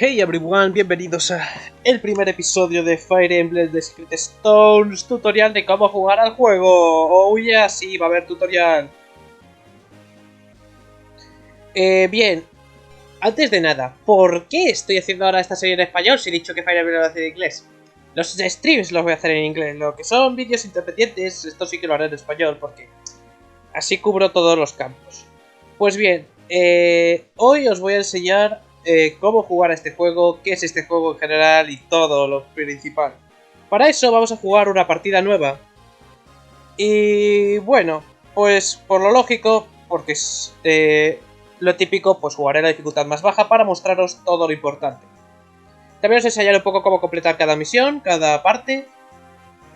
Hey everyone, bienvenidos a el primer episodio de Fire Emblem The Secret Stones, tutorial de cómo jugar al juego. Oh yeah, sí, va a haber tutorial. Bien, antes de nada, ¿por qué estoy haciendo ahora esta serie en español si he dicho que Fire Emblem lo hace en inglés? Los streams los voy a hacer en inglés, lo que son vídeos independientes, esto sí que lo haré en español porque así cubro todos los campos. Pues bien, hoy os voy a enseñar cómo jugar a este juego, qué es este juego en general y todo lo principal. Para eso vamos a jugar una partida nueva. Y bueno, pues por lo lógico, porque es lo típico, pues jugaré la dificultad más baja para mostraros todo lo importante. También os enseñaré un poco cómo completar cada misión, cada parte.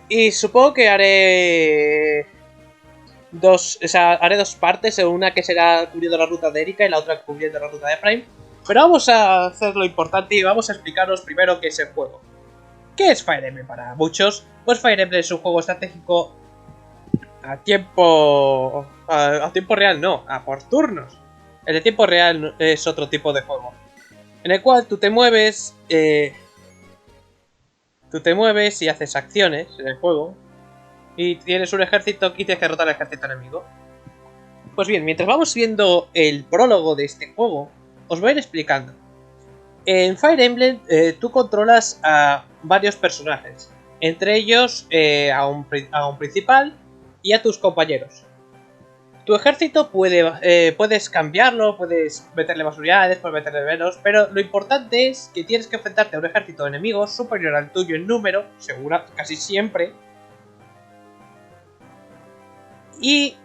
Y supongo que haré haré dos partes, una que será cubriendo la ruta de Erika y la otra cubriendo la ruta de Efraim. Pero vamos a hacer lo importante y vamos a explicaros primero qué es el juego. ¿Qué es Fire Emblem para muchos? Pues Fire Emblem es un juego estratégico a tiempo real, no, por turnos. El de tiempo real es otro tipo de juego, en el cual tú te mueves y haces acciones en el juego. Y tienes un ejército y tienes que derrotar al ejército enemigo. Pues bien, mientras vamos viendo el prólogo de este juego, os voy a ir explicando. En Fire Emblem tú controlas a varios personajes. Entre ellos a un principal y a tus compañeros. Tu ejército puedes cambiarlo, puedes meterle más unidades, puedes meterle menos. Pero lo importante es que tienes que enfrentarte a un ejército de enemigos superior al tuyo en número, casi siempre. Y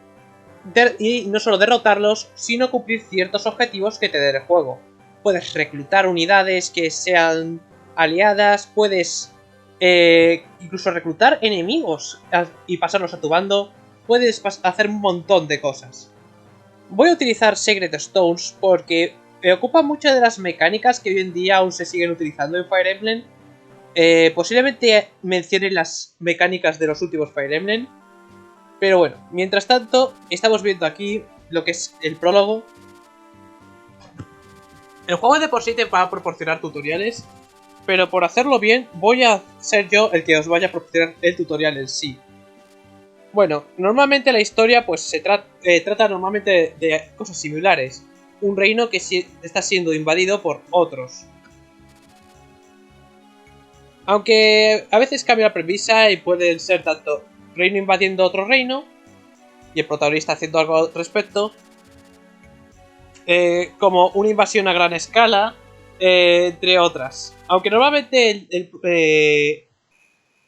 no solo derrotarlos, sino cumplir ciertos objetivos que te dé el juego. Puedes reclutar unidades que sean aliadas, puedes incluso reclutar enemigos y pasarlos a tu bando, puedes hacer un montón de cosas. Voy a utilizar Secret Stones porque ocupa muchas de las mecánicas que hoy en día aún se siguen utilizando en Fire Emblem. Posiblemente mencione las mecánicas de los últimos Fire Emblem. Pero bueno, mientras tanto, estamos viendo aquí lo que es el prólogo. El juego de por sí te va a proporcionar tutoriales, pero por hacerlo bien, voy a ser yo el que os vaya a proporcionar el tutorial en sí. Bueno, normalmente la historia pues se trata normalmente de cosas similares. Un reino que está siendo invadido por otros. Aunque a veces cambia la premisa y pueden ser tanto reino invadiendo otro reino y el protagonista haciendo algo al respecto, como una invasión a gran escala, entre otras. Aunque normalmente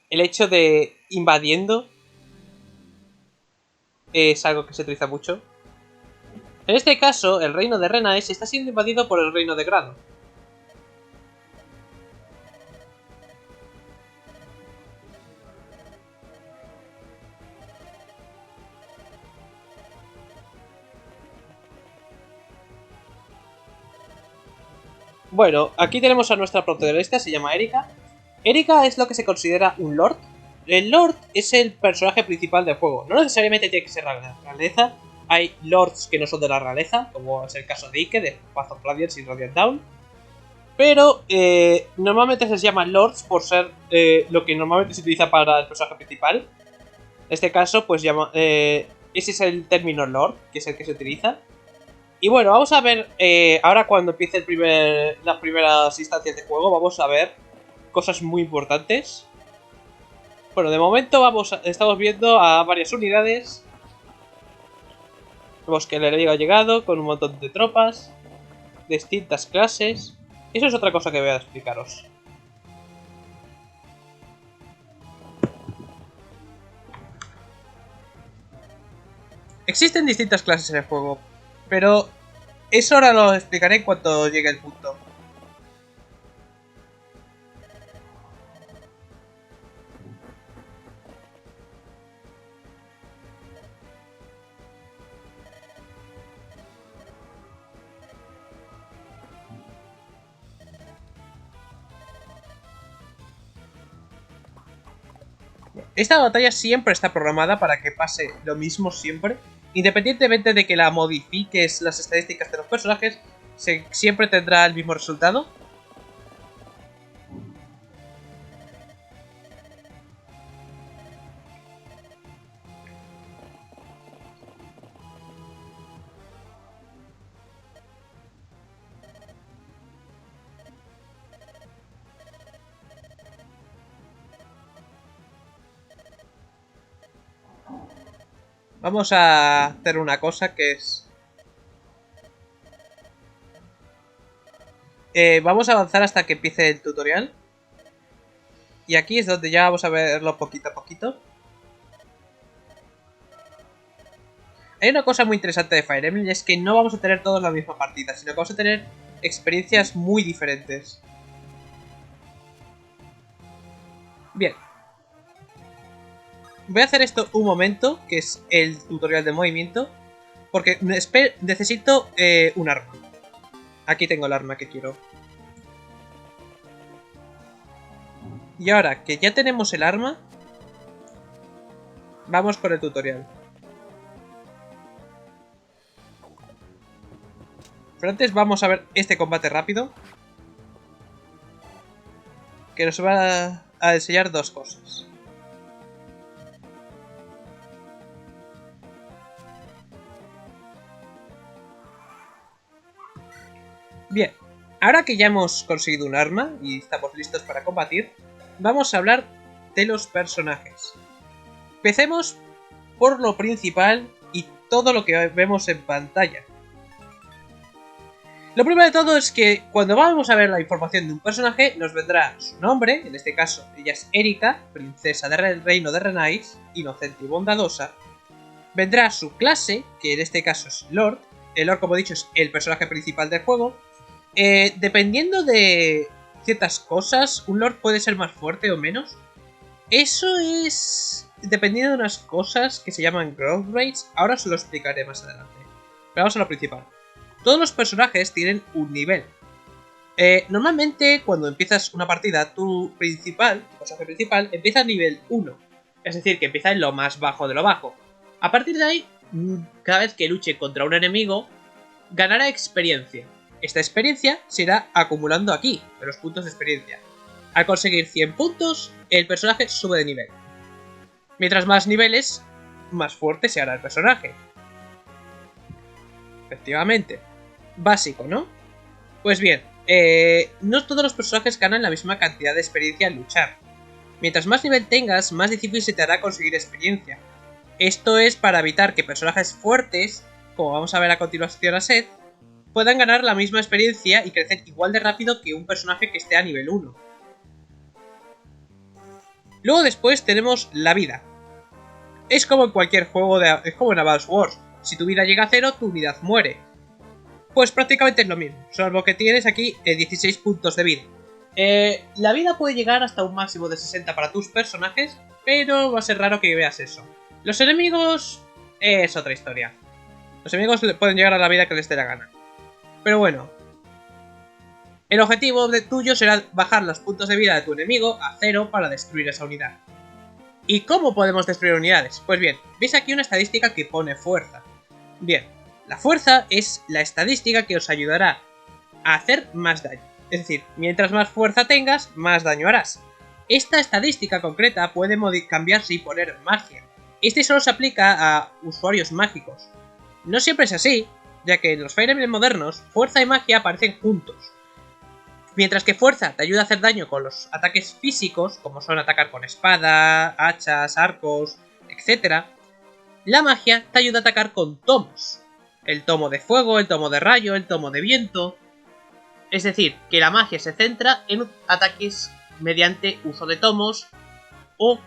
el hecho de invadiendo es algo que se utiliza mucho. En este caso, el reino de Renaes está siendo invadido por el reino de Grado. Bueno, aquí tenemos a nuestra protagonista, se llama Erika. Erika es lo que se considera un lord. El lord es el personaje principal del juego. No necesariamente tiene que ser la realeza. Hay lords que no son de la realeza, como es el caso de Ike, de Path of Radiance y Radiant Dawn. Pero normalmente se les llama lords por ser lo que normalmente se utiliza para el personaje principal. En este caso, pues ese es el término lord, que es el que se utiliza. Y bueno, vamos a ver, ahora cuando empiece las primeras instancias de juego, vamos a ver cosas muy importantes. Bueno, de momento estamos viendo a varias unidades. Vemos que el enemigo ha llegado con un montón de tropas, distintas clases. Eso es otra cosa que voy a explicaros. Existen distintas clases en el juego, pero eso ahora lo explicaré en cuanto llegue el punto. Esta batalla siempre está programada para que pase lo mismo siempre. Independientemente de que la modifiques las estadísticas de los personajes, siempre tendrá el mismo resultado. Vamos a hacer una cosa que es... vamos a avanzar hasta que empiece el tutorial. Y aquí es donde ya vamos a verlo poquito a poquito. Hay una cosa muy interesante de Fire Emblem, y es que no vamos a tener todos la misma partida, sino que vamos a tener experiencias muy diferentes. Bien. Voy a hacer esto un momento, que es el tutorial de movimiento, porque necesito un arma. Aquí tengo el arma que quiero. Y ahora que ya tenemos el arma, vamos con el tutorial. Pero antes vamos a ver este combate rápido, que nos va a enseñar dos cosas. Bien, ahora que ya hemos conseguido un arma y estamos listos para combatir, vamos a hablar de los personajes. Empecemos por lo principal y todo lo que vemos en pantalla. Lo primero de todo es que cuando vamos a ver la información de un personaje nos vendrá su nombre, en este caso ella es Erika, princesa del reino de Renais, inocente y bondadosa. Vendrá su clase, que en este caso es Lord. El Lord, como he dicho, es el personaje principal del juego. Dependiendo de ciertas cosas, un Lord puede ser más fuerte o menos. Eso es dependiendo de unas cosas que se llaman growth rates. Ahora os lo explicaré más adelante. Pero vamos a lo principal. Todos los personajes tienen un nivel. Normalmente cuando empiezas una partida, tu personaje principal, empieza a nivel 1. Es decir, que empieza en lo más bajo de lo bajo. A partir de ahí, cada vez que luche contra un enemigo, ganará experiencia. Esta experiencia se irá acumulando aquí, en los puntos de experiencia. Al conseguir 100 puntos, el personaje sube de nivel. Mientras más niveles, más fuerte se hará el personaje. Efectivamente. Básico, ¿no? Pues bien, no todos los personajes ganan la misma cantidad de experiencia al luchar. Mientras más nivel tengas, más difícil se te hará conseguir experiencia. Esto es para evitar que personajes fuertes, como vamos a ver a continuación a Seth, puedan ganar la misma experiencia y crecer igual de rápido que un personaje que esté a nivel 1. Luego después tenemos la vida. Es como en cualquier juego es como en Advance Wars. Si tu vida llega a 0, tu unidad muere. Pues prácticamente es lo mismo, salvo que tienes aquí 16 puntos de vida. La vida puede llegar hasta un máximo de 60 para tus personajes, pero va a ser raro que veas eso. Los enemigos es otra historia. Los enemigos pueden llegar a la vida que les dé la gana. Pero bueno, el objetivo tuyo será bajar los puntos de vida de tu enemigo a 0 para destruir esa unidad. ¿Y cómo podemos destruir unidades? Pues bien, veis aquí una estadística que pone fuerza. Bien, la fuerza es la estadística que os ayudará a hacer más daño. Es decir, mientras más fuerza tengas, más daño harás. Esta estadística concreta puede cambiarse y poner magia. Este solo se aplica a usuarios mágicos. No siempre es así, ya que en los Fire Emblem modernos, fuerza y magia aparecen juntos. Mientras que fuerza te ayuda a hacer daño con los ataques físicos, como son atacar con espada, hachas, arcos, etc., la magia te ayuda a atacar con tomos. El tomo de fuego, el tomo de rayo, el tomo de viento. Es decir, que la magia se centra en ataques mediante uso de tomos o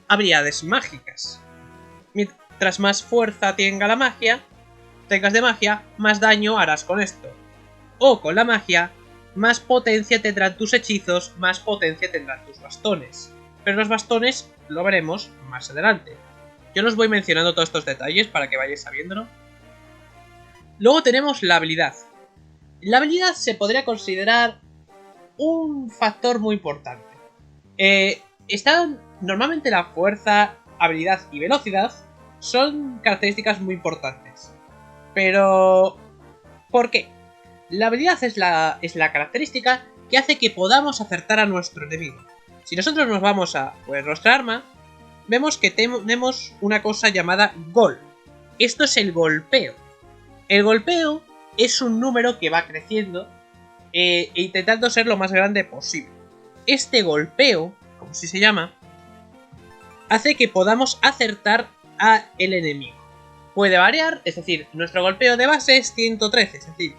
habilidades mágicas. Mientras más fuerza tengas de magia, más daño harás con esto. O con la magia, más potencia tendrán tus hechizos, más potencia tendrán tus bastones. Pero los bastones lo veremos más adelante. Yo os voy mencionando todos estos detalles para que vayáis sabiéndolo. Luego tenemos la habilidad. La habilidad se podría considerar un factor muy importante. Normalmente la fuerza, habilidad y velocidad son características muy importantes. Pero ¿por qué? La habilidad es la característica que hace que podamos acertar a nuestro enemigo. Si nosotros nos vamos a nuestra arma, vemos que tenemos una cosa llamada gol. Esto es el golpeo. El golpeo es un número que va creciendo e intentando ser lo más grande posible. Este golpeo, como si se llama, hace que podamos acertar a el enemigo. puede variar, es decir, nuestro golpeo de base es 113, es decir,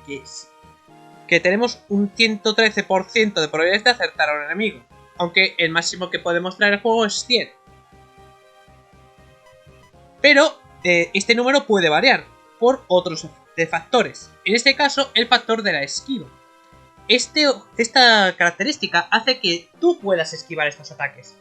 que tenemos un 113% de probabilidades de acertar a un enemigo, aunque el máximo que puede mostrar el juego es 100. Pero este número puede variar por otros factores, en este caso el factor de la esquiva. Esta característica hace que tú puedas esquivar estos ataques.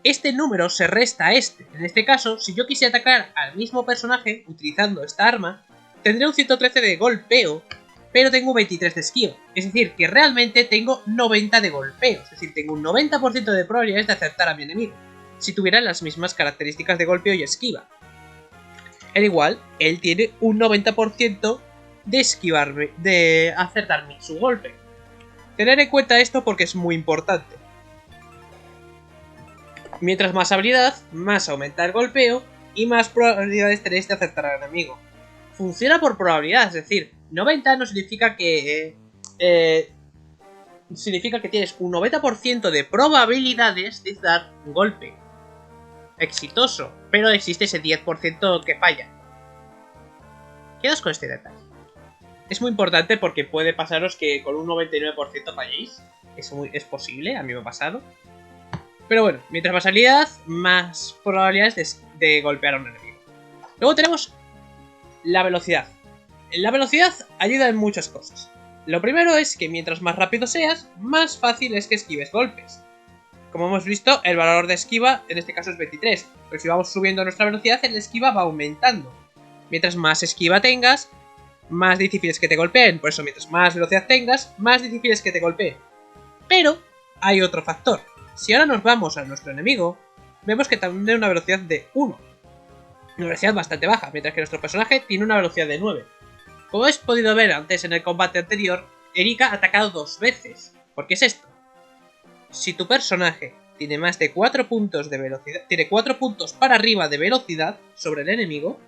Este número se resta a este. En este caso, si yo quisiera atacar al mismo personaje utilizando esta arma, tendría un 113 de golpeo, pero tengo un 23 de esquiva. Es decir, que realmente tengo 90 de golpeo. Es decir, tengo un 90% de probabilidades de acertar a mi enemigo, si tuviera las mismas características de golpeo y esquiva. Al igual, él tiene un 90% de esquivarme, de acertarme su golpe. Tener en cuenta esto porque es muy importante. Mientras más habilidad, más aumenta el golpeo y más probabilidades tenéis de acertar al enemigo. Funciona por probabilidad, es decir, 90 no significa que... significa que tienes un 90% de probabilidades de dar un golpe exitoso, pero existe ese 10% que falla. Quedas con este detalle. Es muy importante porque puede pasaros que con un 99% falléis. Es posible, a mí me ha pasado. Pero bueno, mientras más habilidad, más probabilidades de golpear a un enemigo. Luego tenemos la velocidad. La velocidad ayuda en muchas cosas. Lo primero es que mientras más rápido seas, más fácil es que esquives golpes. Como hemos visto, el valor de esquiva en este caso es 23. Pero si vamos subiendo nuestra velocidad, el esquiva va aumentando. Mientras más esquiva tengas, más difícil es que te golpeen. Por eso, mientras más velocidad tengas, más difícil es que te golpeen. Pero hay otro factor. Si ahora nos vamos a nuestro enemigo, vemos que tiene una velocidad de 1. Una velocidad bastante baja, mientras que nuestro personaje tiene una velocidad de 9. Como habéis podido ver antes en el combate anterior, Erika ha atacado 2 veces. ¿Por qué es esto? Si tu personaje tiene más de 4 puntos de velocidad, tiene 4 puntos para arriba de velocidad sobre el enemigo,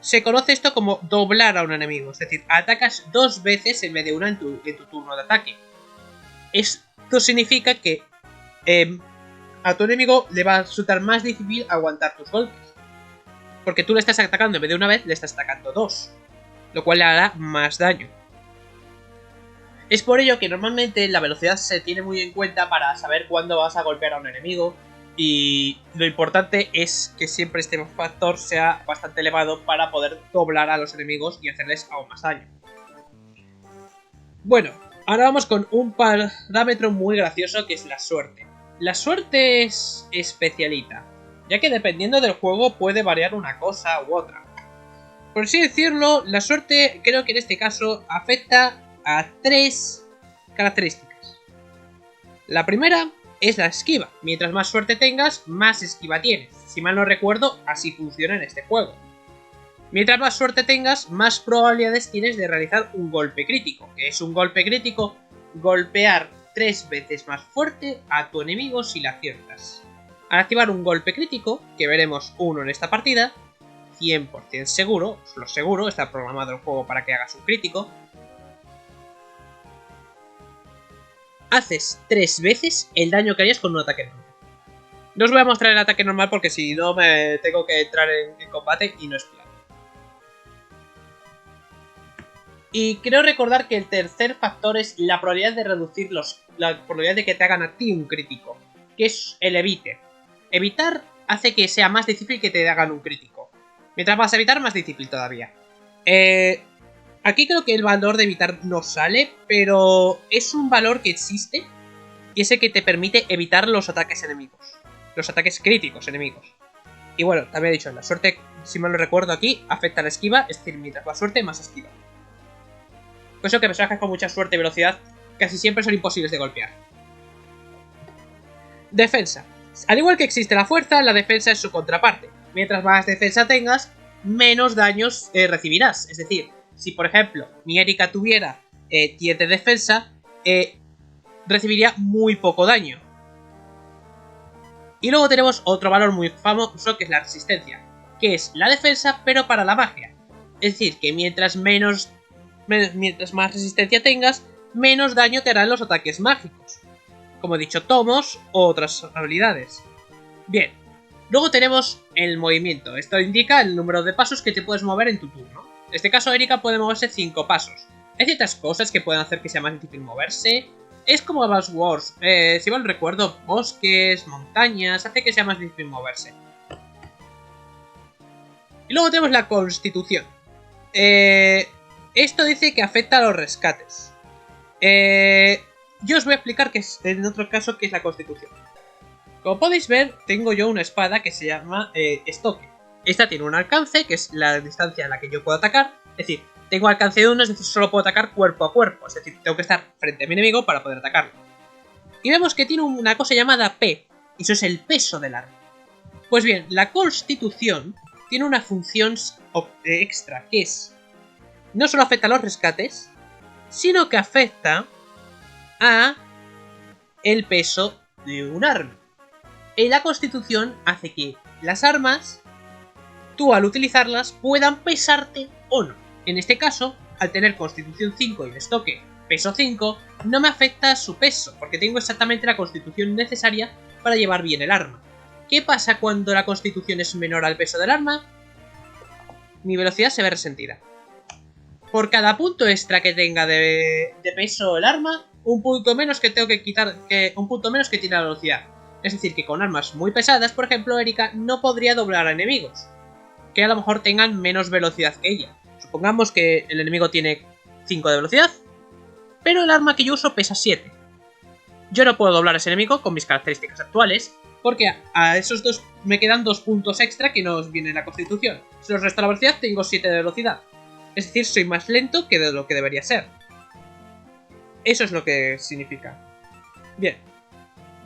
se conoce esto como doblar a un enemigo. Es decir, atacas 2 veces en vez de una en tu turno de ataque. Esto significa que a tu enemigo le va a resultar más difícil aguantar tus golpes. Porque tú le estás atacando en vez de una vez, le estás atacando 2. Lo cual le hará más daño. Es por ello que normalmente la velocidad se tiene muy en cuenta para saber cuándo vas a golpear a un enemigo. Y lo importante es que siempre este factor sea bastante elevado para poder doblar a los enemigos y hacerles aún más daño. Bueno, ahora vamos con un parámetro muy gracioso que es la suerte. La suerte es especialita, ya que dependiendo del juego puede variar una cosa u otra. Por así decirlo, la suerte creo que en este caso afecta a 3 características. La primera es la esquiva. Mientras más suerte tengas, más esquiva tienes. Si mal no recuerdo, así funciona en este juego. Mientras más suerte tengas, más probabilidades tienes de realizar un golpe crítico. ¿Qué es un golpe crítico? Golpear 3 veces más fuerte a tu enemigo si la aciertas. Al activar un golpe crítico, que veremos uno en esta partida, 100% seguro, os lo aseguro, está programado el juego para que hagas un crítico. Haces 3 veces el daño que harías con un ataque normal. No os voy a mostrar el ataque normal porque si no me tengo que entrar en combate y no es plan. Y creo recordar que el tercer factor es la probabilidad de reducir la probabilidad de que te hagan a ti un crítico, que es el evite. Evitar hace que sea más difícil que te hagan un crítico. Mientras vas a evitar, más difícil todavía. Aquí creo que el valor de evitar no sale, pero es un valor que existe y es el que te permite evitar los ataques enemigos. Los ataques críticos enemigos. Y bueno, también he dicho, la suerte, si mal lo recuerdo aquí, afecta a la esquiva, es decir, mientras más suerte, más esquiva. Por eso que personajes con mucha suerte y velocidad casi siempre son imposibles de golpear. Defensa. Al igual que existe la fuerza, la defensa es su contraparte. Mientras más defensa tengas, menos daños recibirás. Es decir, si por ejemplo mi Erika tuviera 10 de defensa, recibiría muy poco daño. Y luego tenemos otro valor muy famoso que es la resistencia, que es la defensa pero para la magia. Es decir, que mientras más resistencia tengas, menos daño te harán los ataques mágicos. Como he dicho, tomos o otras habilidades. Bien, Luego tenemos el movimiento. Esto indica el número de pasos que te puedes mover en tu turno. En este caso, Erika puede moverse 5 pasos. Hay ciertas cosas que pueden hacer que sea más difícil moverse. Es como Advance Wars. Si mal recuerdo, bosques, montañas, hace que sea más difícil moverse. Y luego tenemos la constitución. Esto dice que afecta a los rescates. Yo os voy a explicar que es, en otro caso qué es la constitución. Como podéis ver, tengo yo una espada que se llama estoque. Esta tiene un alcance, que es la distancia a la que yo puedo atacar. Es decir, tengo alcance de 1, es decir, solo puedo atacar cuerpo a cuerpo. Es decir, tengo que estar frente a mi enemigo para poder atacarlo. Y vemos que tiene una cosa llamada P. Y eso es el peso del arma. Pues bien, la constitución tiene una función extra, que es... no solo afecta a los rescates, sino que afecta a el peso de un arma. La constitución hace que las armas, tú al utilizarlas, puedan pesarte o no. En este caso, al tener constitución 5 y el estoque peso 5, no me afecta su peso, porque tengo exactamente la constitución necesaria para llevar bien el arma. ¿Qué pasa cuando la constitución es menor al peso del arma? Mi velocidad se ve resentida. Por cada punto extra que tenga de peso el arma, un punto menos que tengo que quitar, un punto menos que tiene la velocidad. Es decir, que con armas muy pesadas, por ejemplo, Erika no podría doblar a enemigos, que a lo mejor tengan menos velocidad que ella. Supongamos que el enemigo tiene 5 de velocidad, pero el arma que yo uso pesa 7. Yo no puedo doblar a ese enemigo con mis características actuales, porque a esos dos me quedan 2 puntos extra que nos vienen en la constitución. Si los resto la velocidad, tengo 7 de velocidad. Es decir, soy más lento que de lo que debería ser. Eso es lo que significa. Bien.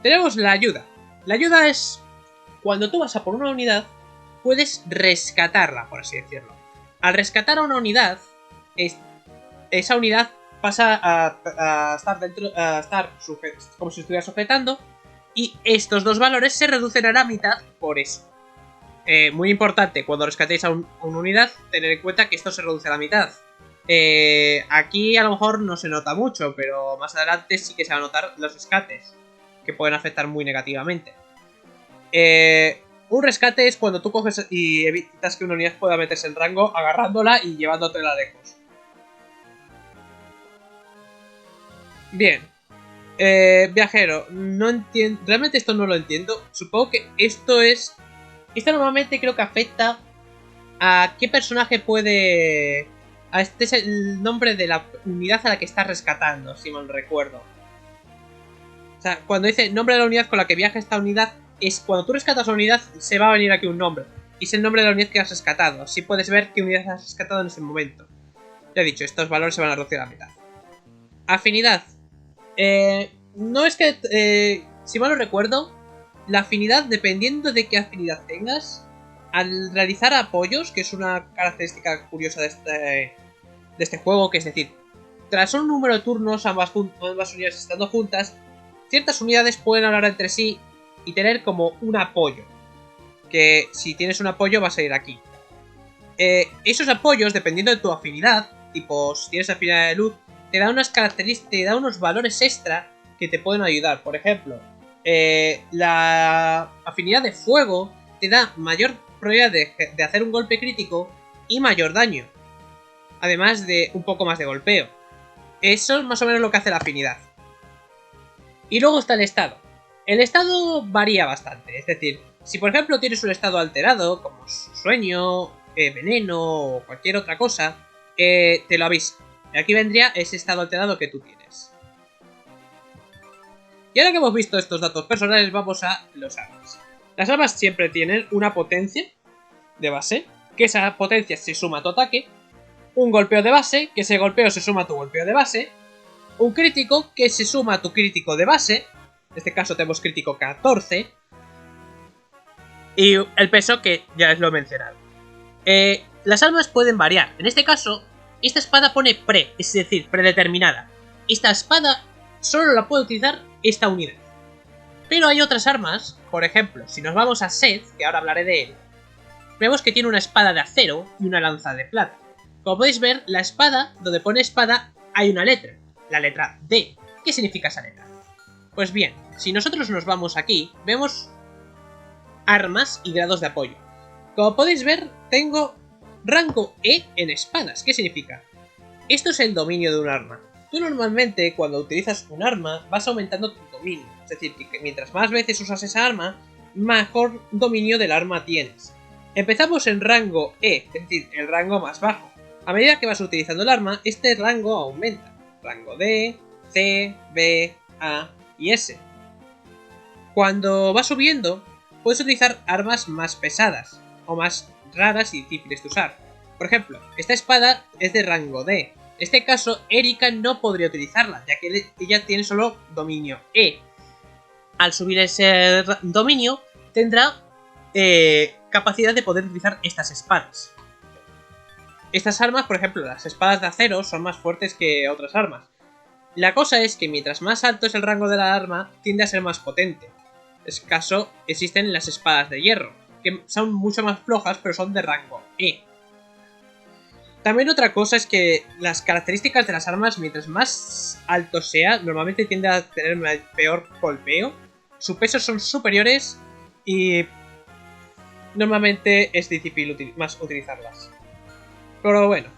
Tenemos la ayuda. La ayuda es... cuando tú vas a por una unidad, puedes rescatarla, por así decirlo. Al rescatar a una unidad, esa unidad pasa a estar dentro, como si estuviera sujetando, y estos dos valores se reducen a la mitad por eso. Muy importante, cuando rescatéis a una unidad, tener en cuenta que esto se reduce a la mitad. Aquí a lo mejor no se nota mucho, pero más adelante sí que se van a notar los rescates, que pueden afectar muy negativamente. Un rescate es cuando tú coges y evitas que una unidad pueda meterse en rango agarrándola y llevándotela lejos. Bien. Viajero, no entiendo. Realmente esto no lo entiendo. Supongo que esto es... Esto normalmente creo que afecta a qué personaje puede... Este es el nombre de la unidad a la que estás rescatando, si mal recuerdo. O sea, cuando dice nombre de la unidad con la que viaja esta unidad, es cuando tú rescatas la unidad, se va a venir aquí un nombre. Y es el nombre de la unidad que has rescatado. Así puedes ver qué unidad has rescatado en ese momento. Ya he dicho, estos valores se van a reducir a la mitad. Afinidad. No es que... si mal no recuerdo, la afinidad, dependiendo de qué afinidad tengas, al realizar apoyos, que es una característica curiosa de este juego, que es decir, tras un número de turnos, ambas unidades estando juntas, ciertas unidades pueden hablar entre sí y tener como un apoyo. Que si tienes un apoyo vas a ir aquí. Esos apoyos, dependiendo de tu afinidad, tipo si tienes afinidad de luz, te da unas características, te da unos valores extra que te pueden ayudar. Por ejemplo, la afinidad de fuego te da mayor probabilidad de hacer un golpe crítico y mayor daño. Además de un poco más de golpeo. Eso es más o menos lo que hace la afinidad. Y luego está el estado. El estado varía bastante. Es decir, si por ejemplo tienes un estado alterado, como sueño, veneno o cualquier otra cosa, te lo avisa. Y aquí vendría ese estado alterado que tú tienes. Y ahora que hemos visto estos datos personales, vamos a los armas. Las armas siempre tienen una potencia de base, que esa potencia se suma a tu ataque, un golpeo de base, que ese golpeo se suma a tu golpeo de base, un crítico, que se suma a tu crítico de base, en este caso tenemos crítico 14, y el peso, que ya es lo mencionado. Las armas pueden variar. En este caso, esta espada pone pre, es decir, predeterminada. Esta espada solo la puede utilizar esta unidad. Pero hay otras armas, por ejemplo, si nos vamos a Seth, que ahora hablaré de él, vemos que tiene una espada de acero y una lanza de plata. Como podéis ver, la espada, donde pone espada, hay una letra, la letra D. ¿Qué significa esa letra? Pues bien, si nosotros nos vamos aquí, vemos armas y grados de apoyo. Como podéis ver, tengo rango E en espadas. ¿Qué significa? Esto es el dominio de un arma. Tú normalmente cuando utilizas un arma vas aumentando tu dominio. Es decir, que mientras más veces usas esa arma, mejor dominio del arma tienes. Empezamos en rango E, es decir, el rango más bajo. A medida que vas utilizando el arma, este rango aumenta. Rango D, C, B, A y S. Cuando vas subiendo, puedes utilizar armas más pesadas o más raras y difíciles de usar. Por ejemplo, esta espada es de rango D. En este caso, Erika no podría utilizarla, ya que ella tiene solo dominio E. Al subir ese dominio, tendrá capacidad de poder utilizar estas espadas. Estas armas, por ejemplo, las espadas de acero, son más fuertes que otras armas. La cosa es que mientras más alto es el rango de la arma, tiende a ser más potente. En este caso, existen las espadas de hierro, que son mucho más flojas, pero son de rango E. También otra cosa es que las características de las armas, mientras más alto sea, normalmente tiende a tener un peor golpeo. Sus pesos son superiores y normalmente es difícil más utilizarlas. Pero bueno,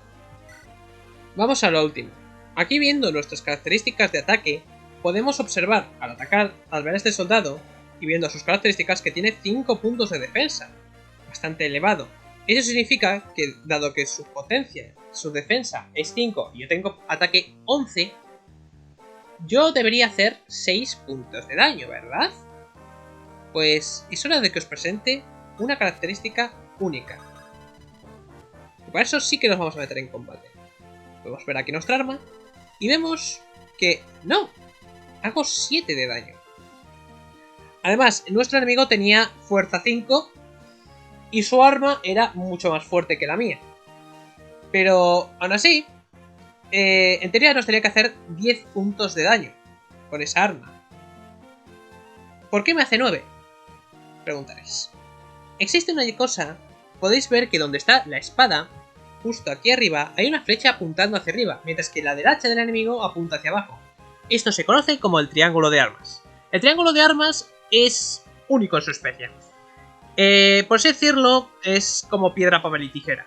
vamos a lo último. Aquí viendo nuestras características de ataque, podemos observar al atacar al ver a este soldado y viendo sus características que tiene 5 puntos de defensa, bastante elevado. Eso significa que, dado que su potencia, su defensa es 5 y yo tengo ataque 11, yo debería hacer 6 puntos de daño, ¿verdad? Pues es hora de que os presente una característica única. Y para eso sí que nos vamos a meter en combate. Podemos ver aquí nuestra arma y vemos que no, hago 7 de daño. Además, nuestro enemigo tenía fuerza 5 y su arma era mucho más fuerte que la mía. Pero aún así, en teoría nos tenía que hacer 10 puntos de daño con esa arma. ¿Por qué me hace 9? Preguntaréis. Existe una cosa, podéis ver que donde está la espada, justo aquí arriba, hay una flecha apuntando hacia arriba, mientras que la derecha del enemigo apunta hacia abajo. Esto se conoce como el triángulo de armas. El triángulo de armas es único en su especie. Por así decirlo, es como piedra, papel y tijera.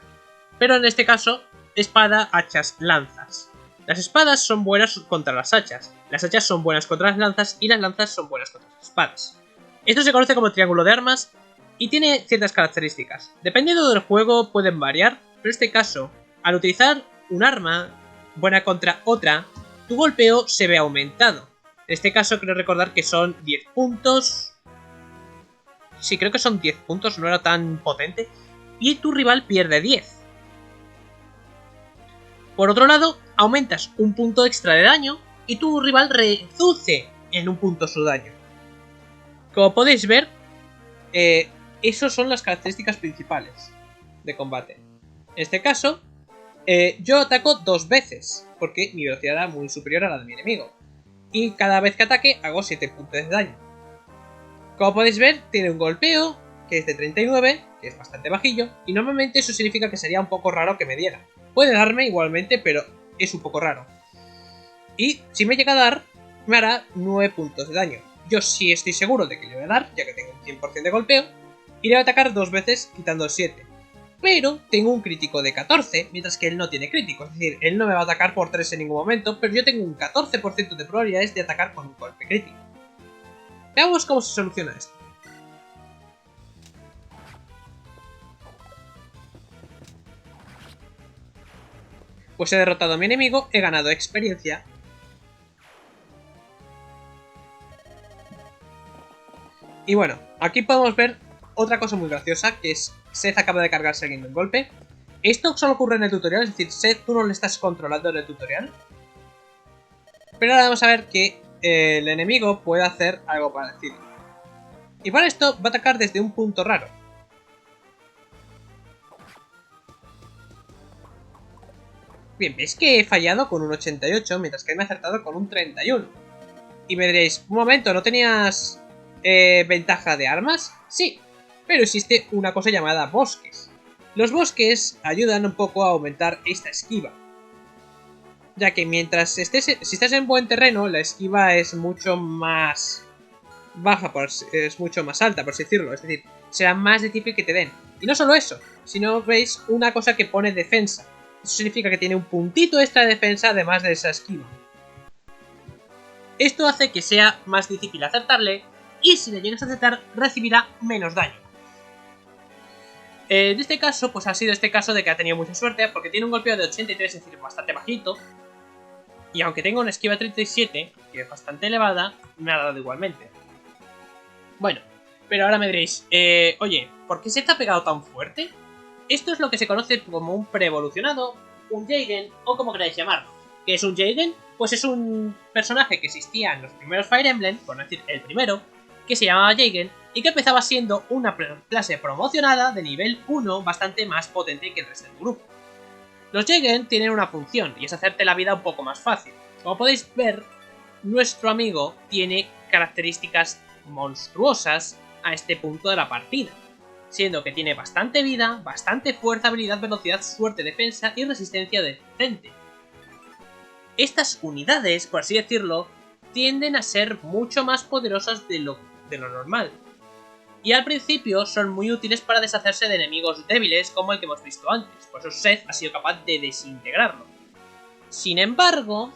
Pero en este caso, espada, hachas, lanzas. Las espadas son buenas contra las hachas son buenas contra las lanzas y las lanzas son buenas contra las espadas. Esto se conoce como el triángulo de armas y tiene ciertas características. Dependiendo del juego pueden variar, pero en este caso, al utilizar un arma buena contra otra, tu golpeo se ve aumentado. En este caso creo recordar que son 10 puntos... Sí, creo que son 10 puntos, no era tan potente. Y tu rival pierde 10. Por otro lado, aumentas un punto extra de daño y tu rival reduce en un punto su daño. Como podéis ver, esas son las características principales de combate. En este caso, yo ataco 2 veces, porque mi velocidad era muy superior a la de mi enemigo. Y cada vez que ataque hago 7 puntos de daño. Como podéis ver, tiene un golpeo, que es de 39, que es bastante bajillo, y normalmente eso significa que sería un poco raro que me diera. Puede darme igualmente, pero es un poco raro. Y si me llega a dar, me hará 9 puntos de daño. Yo sí estoy seguro de que le voy a dar, ya que tengo un 100% de golpeo, y le voy a atacar 2 veces quitando 7. Pero tengo un crítico de 14, mientras que él no tiene crítico. Es decir, él no me va a atacar por 3 en ningún momento, pero yo tengo un 14% de probabilidades de atacar con un golpe crítico. Veamos cómo se soluciona esto. Pues he derrotado a mi enemigo, he ganado experiencia. Y bueno, aquí podemos ver otra cosa muy graciosa, que es Seth acaba de cargarse alguien de un golpe. Esto solo ocurre en el tutorial, es decir, Seth tú no le estás controlando en el tutorial. Pero ahora vamos a ver que el enemigo puede hacer algo parecido. Y para esto va a atacar desde un punto raro. Bien, veis que he fallado con un 88, mientras que él me ha acertado con un 31. Y me diréis, un momento, ¿no tenías ventaja de armas? Sí, pero existe una cosa llamada bosques. Los bosques ayudan un poco a aumentar esta esquiva. Ya que mientras si estás en buen terreno, la esquiva es mucho más baja, es mucho más alta, por así decirlo. Es decir, será más difícil que te den. Y no solo eso, sino veis una cosa que pone defensa. Eso significa que tiene un puntito extra de defensa además de esa esquiva. Esto hace que sea más difícil acertarle y si le llegas a acertar recibirá menos daño. En este caso, pues ha sido este caso de que ha tenido mucha suerte porque tiene un golpeo de 83, es decir, bastante bajito. Y aunque tenga una esquiva 37, que es bastante elevada, me ha dado igualmente. Bueno, pero ahora me diréis, oye, ¿por qué se te ha pegado tan fuerte? Esto es lo que se conoce como un pre-evolucionado, un Jagen, o como queráis llamarlo. ¿Qué es un Jagen? Pues es un personaje que existía en los primeros Fire Emblem, por no decir el primero, que se llamaba Jagen, y que empezaba siendo una clase promocionada de nivel 1 bastante más potente que el resto del grupo. Los Jagen tienen una función, y es hacerte la vida un poco más fácil. Como podéis ver, nuestro amigo tiene características monstruosas a este punto de la partida, siendo que tiene bastante vida, bastante fuerza, habilidad, velocidad, suerte, defensa y resistencia decente. Estas unidades, por así decirlo, tienden a ser mucho más poderosas de lo normal, y al principio son muy útiles para deshacerse de enemigos débiles como el que hemos visto antes, por eso Seth ha sido capaz de desintegrarlo. Sin embargo,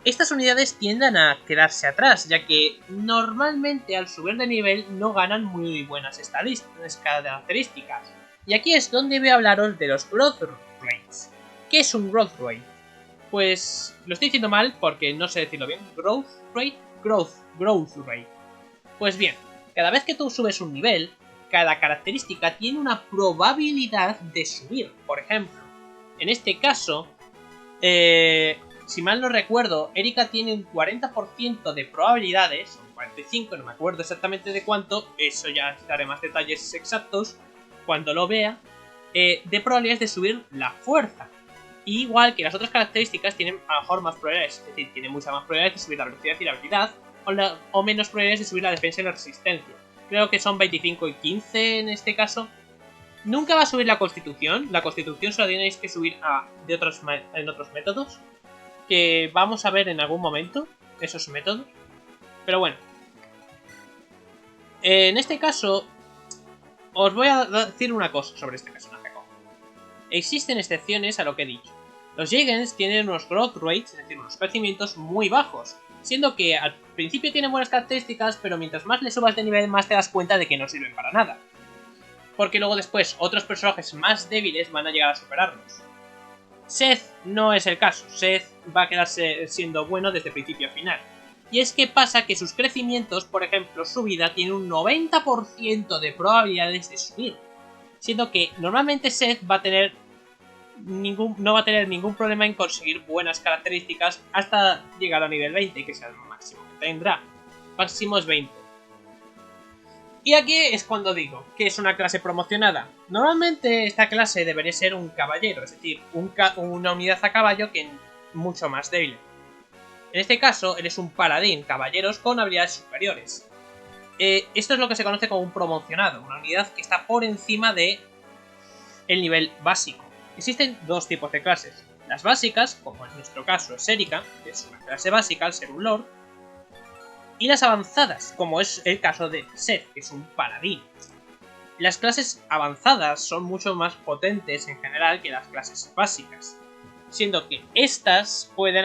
estas unidades tienden a quedarse atrás, ya que normalmente al subir de nivel no ganan muy buenas características. Y aquí es donde voy a hablaros de los Growth Rates. ¿Qué es un Growth Rate? Pues lo estoy diciendo mal porque no sé decirlo bien. ¿Growth Rate? Growth Rate. Pues bien, cada vez que tú subes un nivel, cada característica tiene una probabilidad de subir. Por ejemplo, en este caso, si mal no recuerdo, Erika tiene un 40% de probabilidades, o 45, no me acuerdo exactamente de cuánto, eso ya daré más detalles exactos cuando lo vea, de probabilidades de subir la fuerza. Y igual que las otras características tienen a lo mejor más probabilidades, es decir, tienen muchas más probabilidades de subir la velocidad y la habilidad, o menos probabilidades de subir la defensa y la resistencia. Creo que son 25 y 15 en este caso. Nunca va a subir la constitución solo tenéis que subir en otros métodos, que vamos a ver en algún momento, esos métodos. Pero bueno, en este caso, os voy a decir una cosa sobre este personaje. Existen excepciones a lo que he dicho. Los Jagens tienen unos growth rates, es decir, unos crecimientos muy bajos, siendo que al principio tienen buenas características, pero mientras más le subas de nivel, más te das cuenta de que no sirven para nada. Porque luego después otros personajes más débiles van a llegar a superarlos. Seth no es el caso, Seth va a quedarse siendo bueno desde principio a final. Y es que pasa que sus crecimientos, por ejemplo, su vida tiene un 90% de probabilidades de subir. Siendo que normalmente Seth no va a tener ningún problema en conseguir buenas características hasta llegar a nivel 20, que es el máximo que tendrá. Máximo es 20. Y aquí es cuando digo que es una clase promocionada. Normalmente esta clase debería ser un caballero, es decir, una unidad a caballo que mucho más débil. En este caso, eres un paladín, caballeros con habilidades superiores. Esto es lo que se conoce como un promocionado, una unidad que está por encima de el nivel básico. Existen dos tipos de clases. Las básicas, como en nuestro caso es Erika, que es una clase básica al ser un lord. Y las avanzadas, como es el caso de Seth, que es un paladín. Las clases avanzadas son mucho más potentes en general que las clases básicas, siendo que estas pueden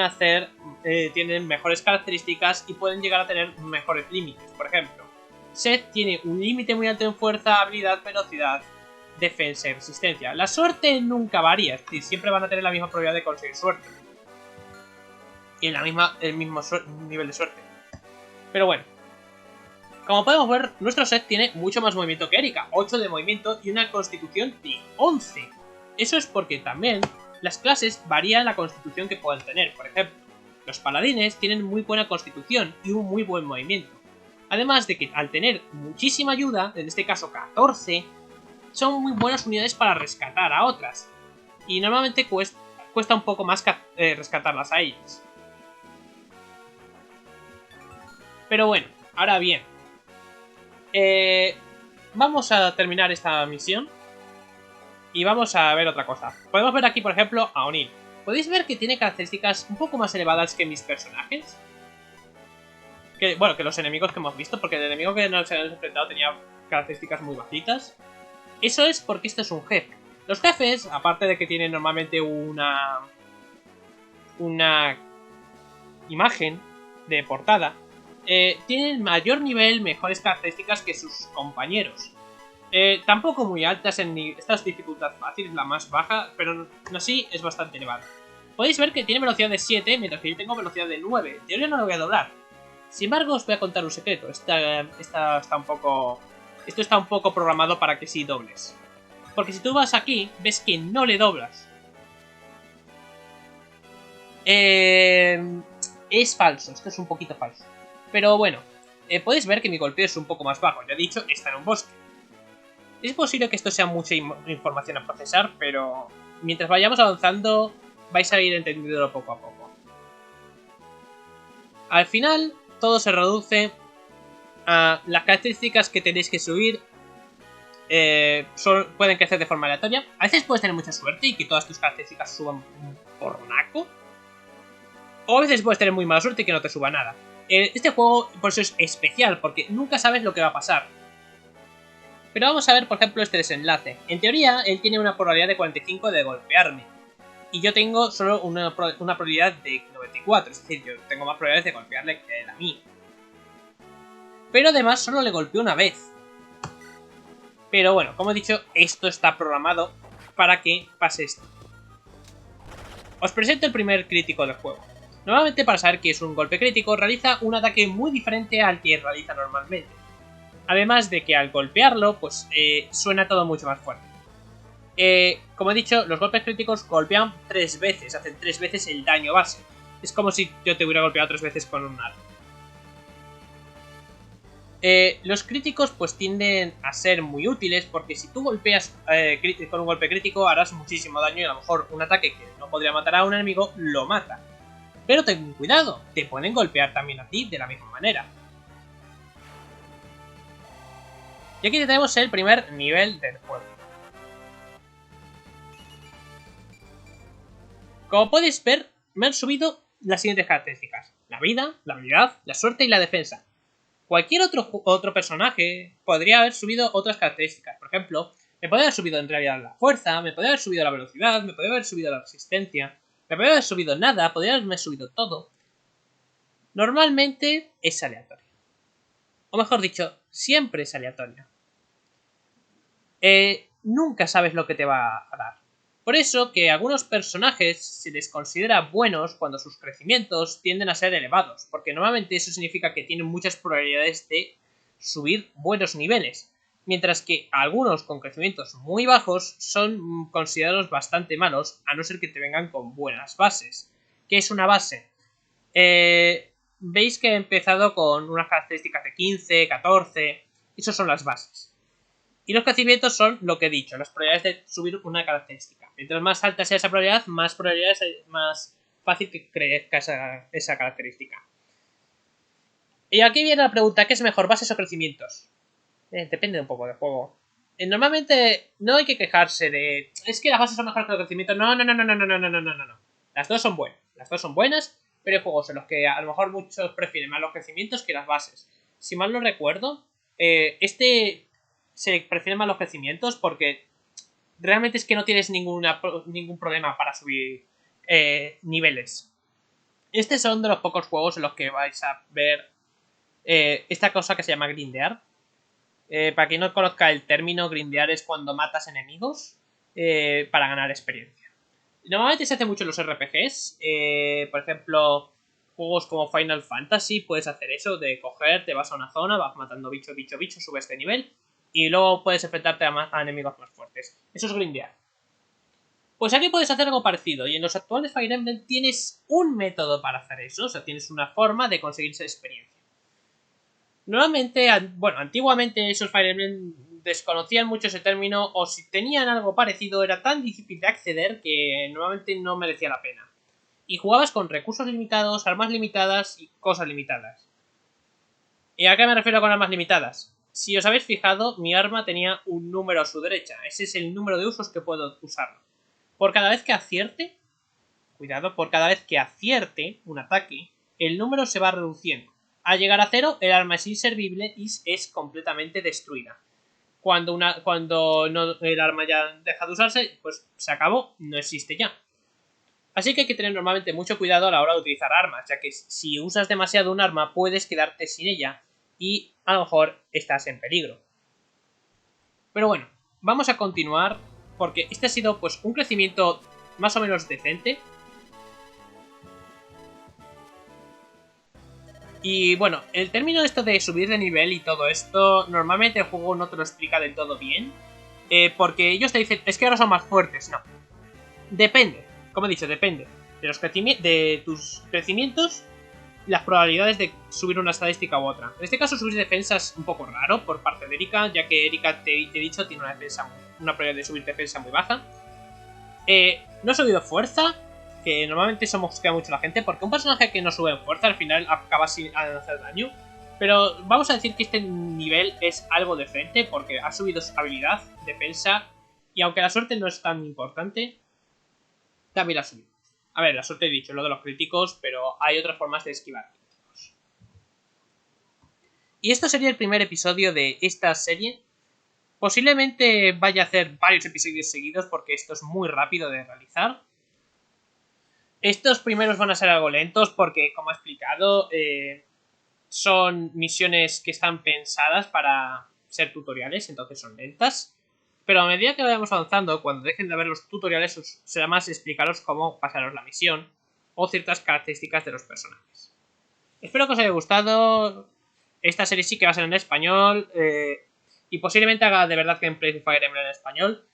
tienen mejores características y pueden llegar a tener mejores límites. Por ejemplo, Seth tiene un límite muy alto en fuerza, habilidad, velocidad, defensa y resistencia. La suerte nunca varía, es decir, siempre van a tener la misma probabilidad de conseguir suerte. Y el mismo nivel de suerte. Pero bueno, como podemos ver, nuestro Seth tiene mucho más movimiento que Erika, 8 de movimiento y una constitución de 11. Eso es porque también las clases varían la constitución que pueden tener. Por ejemplo, los paladines tienen muy buena constitución y un muy buen movimiento. Además de que al tener muchísima ayuda, en este caso 14, son muy buenas unidades para rescatar a otras. Y normalmente cuesta un poco más rescatarlas a ellas. Pero bueno, ahora bien, vamos a terminar esta misión y vamos a ver otra cosa. Podemos ver aquí, por ejemplo, a O'Neill. ¿Podéis ver que tiene características un poco más elevadas que mis personajes? Que los enemigos que hemos visto, porque el enemigo que nos hemos enfrentado tenía características muy bajitas. Eso es porque esto es un jefe. Los jefes, aparte de que tienen normalmente una imagen de portada, tienen mayor nivel, mejores características que sus compañeros. Tampoco muy altas en esta es dificultad fácil, es la más baja, pero aún así es bastante elevada. Podéis ver que tiene velocidad de 7, mientras que yo tengo velocidad de 9. En teoría no lo voy a doblar. Sin embargo, os voy a contar un secreto. Esto está un poco programado para que sí dobles. Porque si tú vas aquí, ves que no le doblas. Es falso, esto es un poquito falso. Pero bueno, podéis ver que mi golpeo es un poco más bajo. Ya he dicho, está en un bosque. Es posible que esto sea mucha información a procesar, pero mientras vayamos avanzando vais a ir entendiéndolo poco a poco. Al final, todo se reduce a las características que tenéis que subir. Pueden crecer de forma aleatoria. A veces puedes tener mucha suerte y que todas tus características suban por naco. O a veces puedes tener muy mala suerte y que no te suba nada. Este juego por eso es especial, porque nunca sabes lo que va a pasar. Pero vamos a ver, por ejemplo, este desenlace. En teoría, él tiene una probabilidad de 45 de golpearme. Y yo tengo solo una probabilidad de 94. Es decir, yo tengo más probabilidades de golpearle que él a mí. Pero además solo le golpeé una vez. Pero bueno, como he dicho, esto está programado para que pase esto. Os presento el primer crítico del juego. Normalmente, para saber que es un golpe crítico, realiza un ataque muy diferente al que realiza normalmente. Además de que al golpearlo, pues suena todo mucho más fuerte. Como he dicho, los golpes críticos golpean 3 veces, hacen 3 veces el daño base. Es como si yo te hubiera golpeado 3 veces con un arma. Los críticos pues tienden a ser muy útiles porque si tú golpeas con un golpe crítico harás muchísimo daño y a lo mejor un ataque que no podría matar a un enemigo lo mata. Pero ten cuidado, te pueden golpear también a ti de la misma manera. Y aquí tenemos el primer nivel del juego. Como podéis ver, me han subido las siguientes características: la vida, la habilidad, la suerte y la defensa. Cualquier otro personaje podría haber subido otras características. Por ejemplo, me podría haber subido en realidad la fuerza, me podría haber subido la velocidad, me podría haber subido la resistencia, me podría haber subido nada, podría haberme subido todo. Normalmente es aleatorio. O mejor dicho, siempre es aleatorio. Nunca sabes lo que te va a dar. Por eso que a algunos personajes se les considera buenos cuando sus crecimientos tienden a ser elevados, porque normalmente eso significa que tienen muchas probabilidades de subir buenos niveles, mientras que algunos con crecimientos muy bajos son considerados bastante malos, a no ser que te vengan con buenas bases. ¿Qué es una base? Veis que he empezado con unas características de 15, 14, esas son las bases. Y los crecimientos son lo que he dicho, las probabilidades de subir una característica. Mientras más alta sea esa probabilidad, más fácil que crezca esa característica. Y aquí viene la pregunta: ¿qué es mejor, bases o crecimientos? Depende un poco del juego. Normalmente no hay que quejarse de es que las bases son mejores que los crecimientos. No. Las dos son buenas. Las dos son buenas, pero hay juegos en los que a lo mejor muchos prefieren más los crecimientos que las bases. Si mal no recuerdo, se prefieren más los crecimientos porque realmente es que no tienes ningún problema para subir niveles. Estos son de los pocos juegos en los que vais a ver esta cosa que se llama grindear. Para quien no conozca el término, grindear es cuando matas enemigos para ganar experiencia. Normalmente se hace mucho en los RPGs. Por ejemplo, juegos como Final Fantasy puedes hacer eso, de coger, te vas a una zona, vas matando bicho, subes de nivel y luego puedes enfrentarte a enemigos más fuertes. Eso es grindear. Pues aquí puedes hacer algo parecido, y en los actuales Fire Emblem tienes un método para hacer eso, o sea, tienes una forma de conseguir esa experiencia. Normalmente, antiguamente esos Fire Emblem desconocían mucho ese término, o si tenían algo parecido era tan difícil de acceder que normalmente no merecía la pena. Y jugabas con recursos limitados, armas limitadas y cosas limitadas. ¿Y a qué me refiero con armas limitadas? Si os habéis fijado, mi arma tenía un número a su derecha. Ese es el número de usos que puedo usarlo. Por cada vez que acierte, cuidado, por cada vez que acierte un ataque, el número se va reduciendo. Al llegar a 0, el arma es inservible y es completamente destruida. cuando el arma ya deja de usarse, pues se acabó, no existe ya. Así que hay que tener normalmente mucho cuidado a la hora de utilizar armas, ya que si usas demasiado un arma puedes quedarte sin ella y a lo mejor estás en peligro. Pero bueno, vamos a continuar porque este ha sido pues un crecimiento más o menos decente. Y bueno, el término esto de subir de nivel y todo esto, normalmente el juego no te lo explica del todo bien. Porque ellos te dicen, es que ahora son más fuertes. No. Depende, como he dicho, depende de tus crecimientos, las probabilidades de subir una estadística u otra. En este caso, subir defensa es un poco raro por parte de Erika, ya que Erika, te he dicho, tiene una probabilidad de subir defensa muy baja. No he subido fuerza, que normalmente eso mosquea mucho a la gente, porque un personaje que no sube en fuerza al final acaba sin hacer daño. Pero vamos a decir que este nivel es algo decente, porque ha subido su habilidad, defensa, y aunque la suerte no es tan importante, también la ha subido. A ver, la suerte he dicho, lo de los críticos, pero hay otras formas de esquivar críticos. Y esto sería el primer episodio de esta serie. Posiblemente vaya a hacer varios episodios seguidos porque esto es muy rápido de realizar. Estos primeros van a ser algo lentos porque, como he explicado, son misiones que están pensadas para ser tutoriales, entonces son lentas. Pero a medida que vayamos avanzando, cuando dejen de ver los tutoriales, será más explicaros cómo pasaros la misión o ciertas características de los personajes. Espero que os haya gustado. Esta serie sí que va a ser en español y posiblemente haga de verdad gameplay de Fire Emblem en español.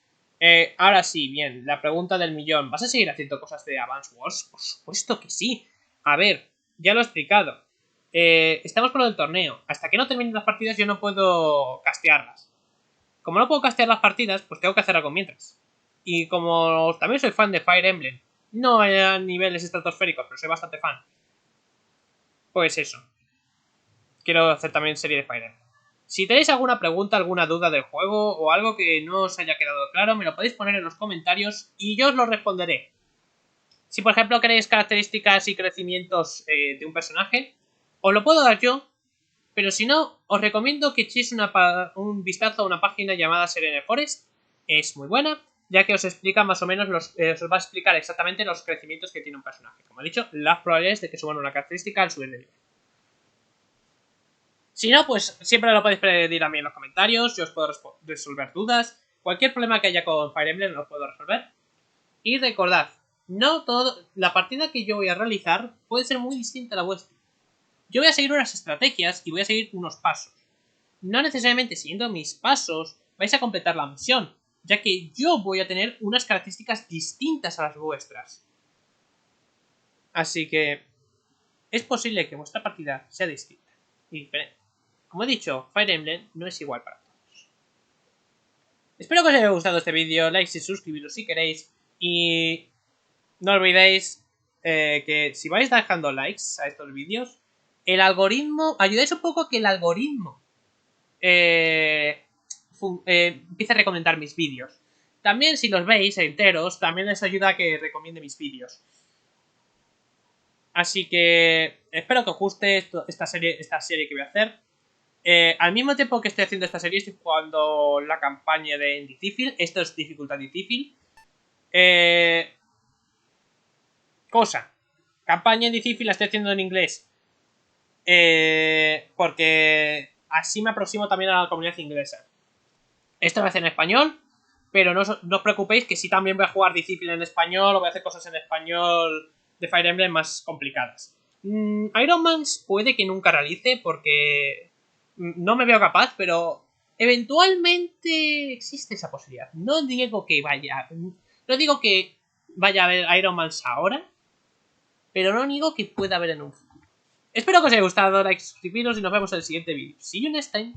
Ahora sí, bien, la pregunta del millón. ¿Vas a seguir haciendo cosas de Advance Wars? Por supuesto que sí. A ver, ya lo he explicado. Estamos con lo del torneo. Hasta que no terminen las partidas yo no puedo castearlas. Como no puedo castear las partidas, pues tengo que hacer algo mientras. Y como también soy fan de Fire Emblem, no a niveles estratosféricos, pero soy bastante fan, pues eso. Quiero hacer también serie de Fire Emblem. Si tenéis alguna pregunta, alguna duda del juego o algo que no os haya quedado claro, me lo podéis poner en los comentarios y yo os lo responderé. Si por ejemplo queréis características y crecimientos de un personaje, os lo puedo dar yo, pero si no, os recomiendo que echéis un vistazo a una página llamada Serene Forest. Es muy buena, ya que os explica más o menos, os va a explicar exactamente los crecimientos que tiene un personaje. Como he dicho, las probabilidades de que suban una característica al subir de nivel. Si no, pues siempre lo podéis pedir a mí en los comentarios, yo os puedo resolver dudas. Cualquier problema que haya con Fire Emblem lo puedo resolver. Y recordad, no todo, la partida que yo voy a realizar puede ser muy distinta a la vuestra. Yo voy a seguir unas estrategias y voy a seguir unos pasos. No necesariamente siguiendo mis pasos vais a completar la misión, ya que yo voy a tener unas características distintas a las vuestras. Así que es posible que vuestra partida sea distinta y diferente. Como he dicho, Fire Emblem no es igual para todos. Espero que os haya gustado este vídeo, likes y suscribiros si queréis. Y no olvidéis que si vais dejando likes a estos vídeos, el algoritmo, ayudáis un poco a que el algoritmo empiece a recomendar mis vídeos. También si los veis enteros, también les ayuda a que recomiende mis vídeos. Así que espero que os guste esta serie que voy a hacer. Al mismo tiempo que estoy haciendo esta serie, estoy jugando la campaña de difícil. Esto es dificultad difícil. Campaña en difícil la estoy haciendo en inglés. Porque así me aproximo también a la comunidad inglesa. Esto lo voy a hacer en español, pero no os preocupéis que sí también voy a jugar difícil en español o voy a hacer cosas en español de Fire Emblem más complicadas. Iron Man puede que nunca realice porque no me veo capaz, pero eventualmente existe esa posibilidad. No digo que vaya a haber Iron Man ahora, pero no digo que pueda haber en un futuro. Espero que os haya gustado, like, suscribiros y nos vemos en el siguiente vídeo. See you next time.